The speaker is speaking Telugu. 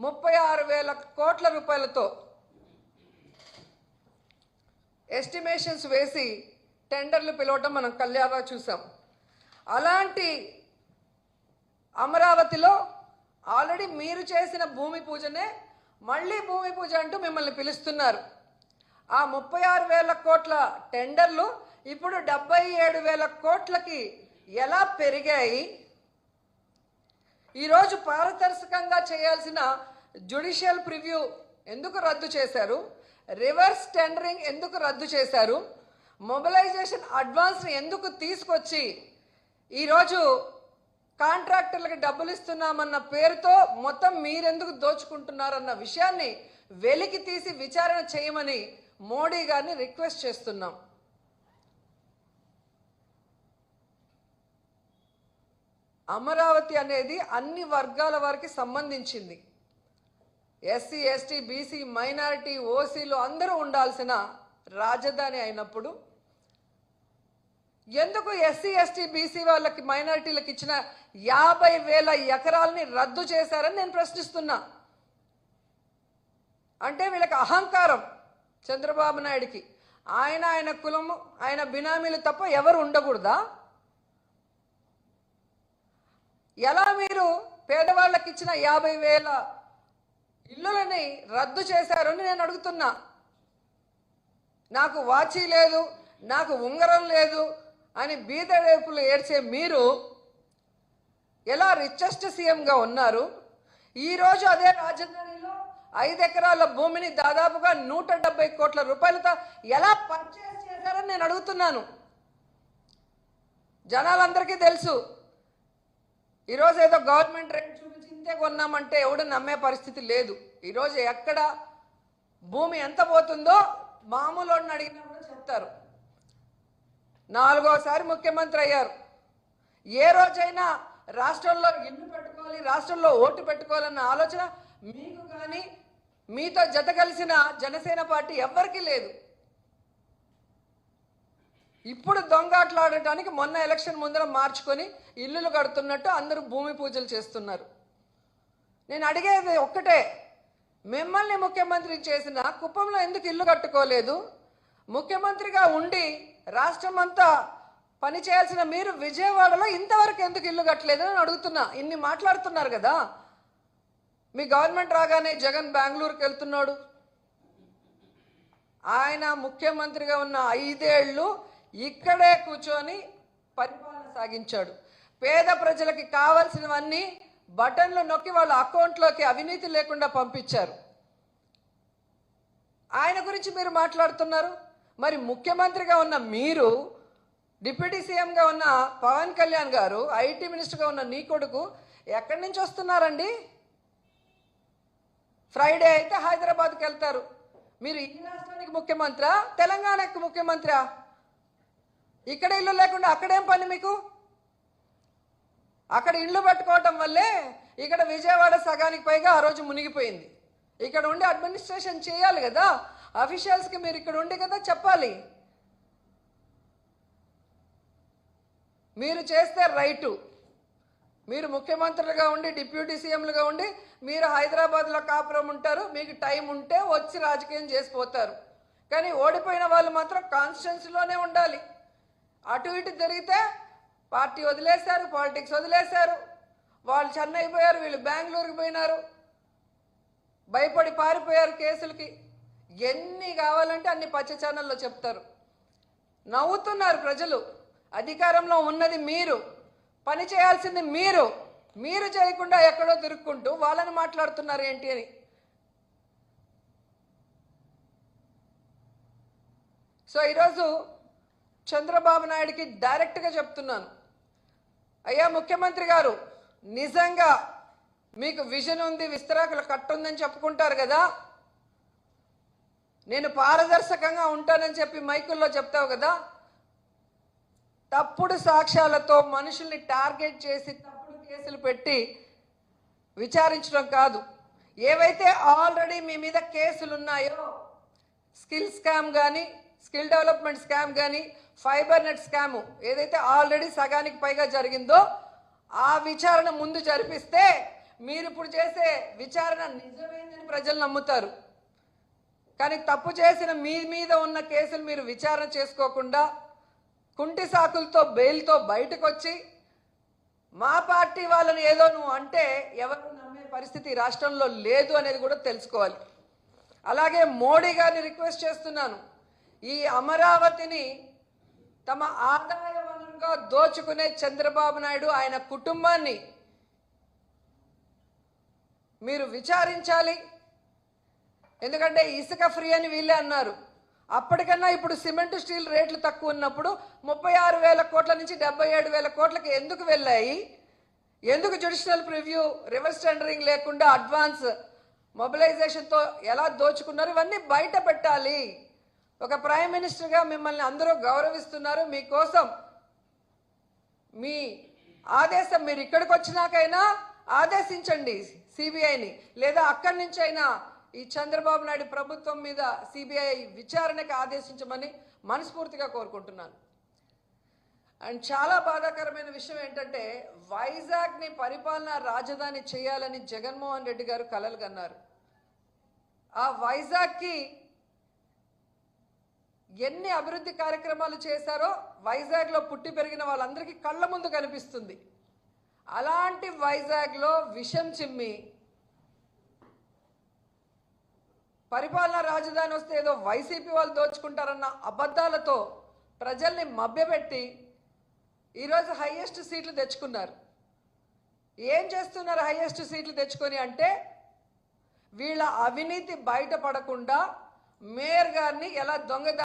36,000 కోట్ల రూపాయలతో ఎస్టిమేషన్స్ వేసి టెండర్లు పిలవటం మనం కళ్యాణంలో చూసాం. అలాంటి అమరావతిలో ఆల్రెడీ మీరు చేసిన భూమి పూజనే మళ్ళీ భూమి పూజ అంటూ మిమ్మల్ని పిలుస్తున్నారు. ఆ 36,000 కోట్ల టెండర్లు ఇప్పుడు 77,000 కోట్లకి ఎలా పెరిగాయి? ఈరోజు పారదర్శకంగా చేయాల్సిన జ్యుడిషియల్ ప్రివ్యూ ఎందుకు రద్దు చేశారు? రివర్స్ టెండరింగ్ ఎందుకు రద్దు చేశారు? మొబిలైజేషన్ అడ్వాన్స్ని ఎందుకు తీసుకొచ్చి ఈరోజు కాంట్రాక్టర్లకు డబ్బులు ఇస్తున్నామన్న పేరుతో మొత్తం మీరెందుకు దోచుకుంటున్నారన్న విషయాన్ని వెలికి తీసి విచారణ చేయమని మోడీ గారిని రిక్వెస్ట్ చేస్తున్నాం. అమరావతి అనేది అన్ని వర్గాల వారికి సంబంధించింది. ఎస్సీ, ఎస్టీ, బీసీ, మైనారిటీ, ఓసీలు అందరూ ఉండాల్సిన రాజధాని అయినప్పుడు ఎందుకు ఎస్సీ, ఎస్టీ, బీసీ వాళ్ళకి, మైనారిటీలకు ఇచ్చిన 50,000 ఎకరాలని రద్దు చేశారని నేను ప్రశ్నిస్తున్నా. అంటే వీళ్ళకి అహంకారం. చంద్రబాబు నాయుడికి ఆయన కులము, ఆయన బినామీలు తప్ప ఎవరు ఉండకూడదా? ఎలా మీరు పేదవాళ్ళకి ఇచ్చిన 50,000 ఇళ్ళని రద్దు చేశారని నేను అడుగుతున్నా. నాకు వాచి లేదు, నాకు ఉంగరం లేదు అని బీదడేపులు ఏడ్చే మీరు ఎలా రిచెస్ట్ సీఎంగా ఉన్నారు? ఈరోజు అదే రాజధానిలో 5 ఎకరాల భూమిని దాదాపుగా 170 కోట్ల రూపాయలతో ఎలా పర్చేస్ చేశారని నేను అడుగుతున్నాను. జనాలందరికీ తెలుసు. ఈరోజు ఏదో గవర్నమెంట్ రేట్ చూపించి ఇంతే కొన్నామంటే ఎవడు నమ్మే పరిస్థితి లేదు. ఈరోజు ఎక్కడ భూమి ఎంత పోతుందో మామూలు అడిగినా కూడా చెప్తారు. 4వసారి ముఖ్యమంత్రి అయ్యారు. ఏ రోజైనా రాష్ట్రంలో ఇల్లు పెట్టుకోవాలి, రాష్ట్రంలో ఓటు పెట్టుకోవాలన్న ఆలోచన మీకు కానీ మీతో జత కలిసిన జనసేన పార్టీ ఎవ్వరికీ లేదు. ఇప్పుడు దొంగాట్లాడటానికి మొన్న ఎలక్షన్ ముందర మార్చుకొని ఇల్లులు కడుతున్నట్టు అందరూ భూమి పూజలు చేస్తున్నారు. నేను అడిగేది ఒక్కటే, మిమ్మల్ని ముఖ్యమంత్రి చేసిన కుప్పంలో ఎందుకు ఇల్లు కట్టుకోలేదు? ముఖ్యమంత్రిగా ఉండి రాష్ట్రం అంతా పని చేయాల్సిన మీరు విజయవాడలో ఇంతవరకు ఎందుకు ఇల్లు కట్టలేదని అడుగుతున్నా. ఇన్ని మాట్లాడుతున్నారు కదా. మీ గవర్నమెంట్ రాగానే జగన్ బెంగళూరుకి వెళ్తున్నాడు. ఆయన ముఖ్యమంత్రిగా ఉన్న 5 ఏళ్ళు ఇక్కడే కూర్చొని పరిపాలన సాగించాడు. పేద ప్రజలకి కావాల్సినవన్నీ బటన్లు నొక్కి వాళ్ళ అకౌంట్లోకి అవినీతి లేకుండా పంపించారు. ఆయన గురించి మీరు మాట్లాడుతున్నారు. మరి ముఖ్యమంత్రిగా ఉన్న మీరు, డిప్యూటీ సీఎంగా ఉన్న పవన్ కళ్యాణ్ గారు, ఐటీ మినిస్టర్గా ఉన్న నీ కొడుకు ఎక్కడి నుంచి వస్తున్నారండి? ఫ్రైడే అయితే హైదరాబాద్కి వెళ్తారు. మీరు ఈ రాష్ట్రానికి ముఖ్యమంత్రా, తెలంగాణకి ముఖ్యమంత్రా? ఇక్కడ ఇల్లు లేకుండా అక్కడేం పని మీకు? అక్కడ ఇల్లు పెట్టుకోవటం వల్లే ఇక్కడ విజయవాడ సగానికి పైగా ఆ రోజు మునిగిపోయింది. ఇక్కడ ఉండి అడ్మినిస్ట్రేషన్ చేయాలి కదా. అఫీషియల్స్కి మీరు ఇక్కడ ఉండి కదా చెప్పాలి. మీరు చేస్తే రైటు. మీరు ముఖ్యమంత్రులుగా ఉండి, డిప్యూటీ సీఎంలుగా ఉండి మీరు హైదరాబాద్లో కాపురం ఉంటారు. మీకు టైం ఉంటే వచ్చి రాజకీయం చేసిపోతారు. కానీ ఓడిపోయిన వాళ్ళు మాత్రం కాన్స్టిట్యున్సీలోనే ఉండాలి. అటు ఇటు తిరిగితే పార్టీ వదిలేశారు, పాలిటిక్స్ వదిలేశారు. వాళ్ళు చెన్నై పోయారు, వీళ్ళు బెంగళూరుకి పోయినారు, భయపడి పారిపోయారు కేసులకి. ఎన్ని కావాలంటే అన్ని పచ్చ ఛానల్లో చెప్తారు. నవ్వుతున్నారు ప్రజలు. అధికారంలో ఉన్నది మీరు, పని చేయాల్సింది మీరు. మీరు చేయకుండా ఎక్కడో తిరుక్కుంటూ వాళ్ళని మాట్లాడుతున్నారు ఏంటి అని. సో ఈరోజు చంద్రబాబు నాయుడికి డైరెక్ట్గా చెప్తున్నాను, అయ్యా ముఖ్యమంత్రి గారు, నిజంగా మీకు విజన్ ఉంది, విస్తరాకుల కట్టుందని చెప్పుకుంటారు కదా. నేను పారదర్శకంగా ఉంటానని చెప్పి మైకుల్లో చెప్తావు కదా. తప్పుడు సాక్ష్యాలతో మనుషుల్ని టార్గెట్ చేసి తప్పుడు కేసులు పెట్టి విచారించడం కాదు. ఏవైతే ఆల్రెడీ మీ మీద కేసులు ఉన్నాయో, స్కిల్ స్కామ్ కానీ, స్కిల్ డెవలప్మెంట్ స్కామ్ కానీ, ఫైబర్ నెట్ స్కామ్ ఏదైతే ఆల్రెడీ సగానికి పైగా జరిగిందో ఆ విచారణ ముందు జరిపిస్తే మీరు ఇప్పుడు చేసే విచారణ నిజమైందని ప్రజలు నమ్ముతారు. కానీ తప్పు చేసిన మీ మీద ఉన్న కేసులు మీరు విచారణ చేసుకోకుండా కుంటి సాకులతో బెయిల్తో బయటకు వచ్చి మా పార్టీ వాళ్ళని ఏదో నువ్వు అంటే ఎవరు నమ్మే పరిస్థితి రాష్ట్రంలో లేదు అనేది కూడా తెలుసుకోవాలి. అలాగే మోడీ గారిని రిక్వెస్ట్ చేస్తున్నాను, ఈ అమరావతిని తమ ఆదాయ వనరుగా దోచుకునే చంద్రబాబు నాయుడు ఆయన కుటుంబాన్ని మీరు విచారించాలి. ఎందుకంటే ఇసుక ఫ్రీ అని వీళ్ళే అన్నారు. అప్పటికన్నా ఇప్పుడు సిమెంట్ స్టీల్ రేట్లు తక్కువ ఉన్నప్పుడు 36,000 కోట్ల నుంచి 77,000 కోట్లకి ఎందుకు వెళ్ళాయి? ఎందుకు జ్యుడిషియల్ ప్రివ్యూ, రివర్స్ టెండరింగ్ లేకుండా అడ్వాన్స్ మొబిలైజేషన్తో ఎలా దోచుకున్నారు? ఇవన్నీ బయట పెట్టాలి. ఒక ప్రైమ్ మినిస్టర్గా మిమ్మల్ని అందరూ గౌరవిస్తున్నారు. మీకోసం మీ ఆదేశం, మీరు ఇక్కడికి వచ్చినాకైనా ఆదేశించండి సిబిఐని, లేదా అక్కడి నుంచి అయినా ఈ చంద్రబాబు నాయుడు ప్రభుత్వం మీద సిబిఐ విచారణకు ఆదేశించమని మనస్ఫూర్తిగా కోరుకుంటున్నాను. అండ్ చాలా బాధాకరమైన విషయం ఏంటంటే, వైజాగ్ని పరిపాలనా రాజధాని చేయాలని జగన్మోహన్ రెడ్డి గారు కలలు కన్నారు. ఆ వైజాగ్కి ఎన్ని అభివృద్ధి కార్యక్రమాలు చేశారో వైజాగ్లో పుట్టి పెరిగిన వాళ్ళందరికీ కళ్ళ ముందు కనిపిస్తుంది. అలాంటి వైజాగ్లో విషం చిమ్మి పరిపాలనా రాజధాని వస్తే ఏదో వైసీపీ వాళ్ళు దోచుకుంటారన్న అబద్ధాలతో ప్రజల్ని మభ్యపెట్టి ఈరోజు హైయెస్ట్ సీట్లు తెచ్చుకున్నారు. ఏం చేస్తున్నారు హైయెస్ట్ సీట్లు తెచ్చుకొని అంటే, వీళ్ళ అవినీతి బయటపడకుండా మేయర్ గారిని ఎలా దొంగ